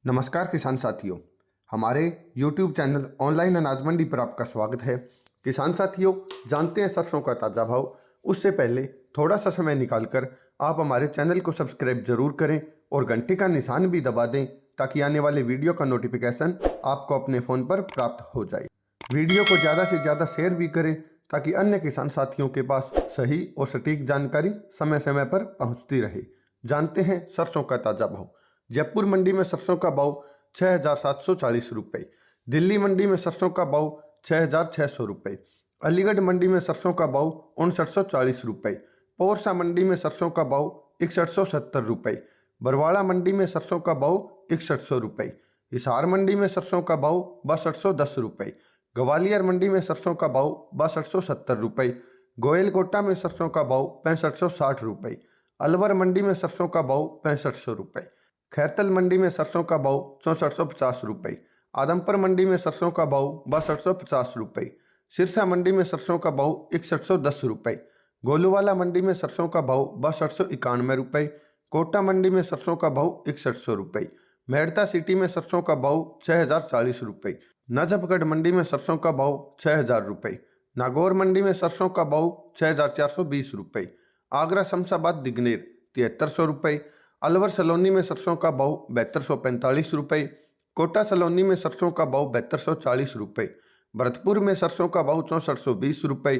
नमस्कार किसान साथियों, हमारे YouTube चैनल ऑनलाइन अनाज मंडी पर आपका स्वागत है। किसान साथियों, जानते हैं सरसों का ताज़ा भाव। उससे पहले थोड़ा सा समय निकालकर आप हमारे चैनल को सब्सक्राइब जरूर करें और घंटे का निशान भी दबा दें ताकि आने वाले वीडियो का नोटिफिकेशन आपको अपने फ़ोन पर प्राप्त हो जाए। वीडियो को ज़्यादा से ज़्यादा शेयर भी करें ताकि अन्य किसान साथियों के पास सही और सटीक जानकारी समय समय पर पहुँचती रहे। जानते हैं सरसों का ताज़ा भाव। जयपुर मंडी में सरसों का भाव 6,740 रुपये, दिल्ली मंडी में सरसों का भाव 6,600 रुपये, अलीगढ़ मंडी में सरसों का भाव 5940 रुपये, पौरसा मंडी में सरसों का भाव 6170 रुपये, बरवाड़ा मंडी में सरसों का भाव 6100 रुपये, हिसार मंडी में सरसों का भाव 6210 रुपये, ग्वालियर मंडी में सरसों का भाव 6270 रुपये, गोयलकोटा में सरसों का भाव 6560 रुपये, अलवर मंडी में सरसों का भाव 6500 रुपये, खैरतल मंडी में सरसों का भाव 6450 रुपये, आदमपुर मंडी में सरसों का भाव 6250 रुपये, सिरसा मंडी में सरसों का भाव 6110 रुपये, गोलूवाला मंडी में सरसों का भाव 6291 रुपये, कोटा मंडी में सरसों का भाव 6100 रुपये, मेड़ता सिटी में सरसों का भाव 6040 रुपये, नजफगढ़ मंडी में सरसों का भाव 6000 रुपये, नागौर मंडी में सरसों का भाव 6420 रुपये, आगरा शमशाबाद दिगनेर 7300 रुपये, अलवर सलोनी में सरसों का भाव 7245 रुपये, कोटा सलोनी में सरसों का भाव 7240 रुपये, भरतपुर में सरसों का भाव 6420 रुपये,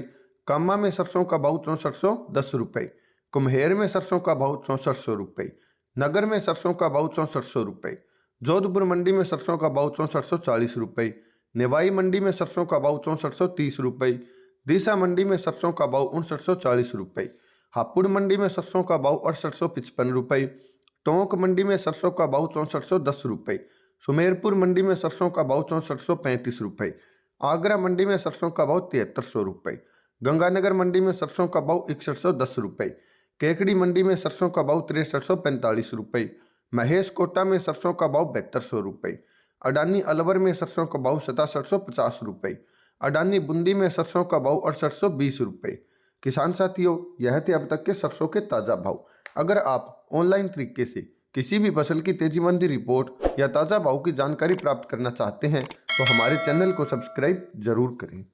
कामा में सरसों का भाव 6410 रुपये, कुम्हेर में सरसों का भाव 6400 रुपये, नगर में सरसों का भाव 6400 रुपये, जोधपुर मंडी में सरसों का भाव 6440 रुपये, नेवाई मंडी में सरसों का भाव 6430 रुपये, दीसा मंडी में सरसों का भाव 5940 रुपये, हापुड़ मंडी में सरसों का भाव 6855 रुपये, टोंक मंडी में सरसों का भाव 6410 रुपये, सुमेरपुर मंडी में सरसों का भाव 6435 रुपये, आगरा मंडी में सरसों का भाव 7300 रुपये, गंगानगर मंडी में सरसों का भाव 6110 रुपये, केकड़ी मंडी में सरसों का भाव 6345 रुपये, महेश कोटा में सरसों का भाव 7200 रुपये, अडानी अलवर में सरसों का भाव 6750 रुपये, अडानी बूंदी में सरसों का भाव 6820 रुपये। किसान साथियों, यह थे अब तक के सरसों के ताज़ा भाव। अगर आप ऑनलाइन तरीके से किसी भी फसल की तेजी मंदी रिपोर्ट या ताज़ा भाव की जानकारी प्राप्त करना चाहते हैं तो हमारे चैनल को सब्सक्राइब जरूर करें।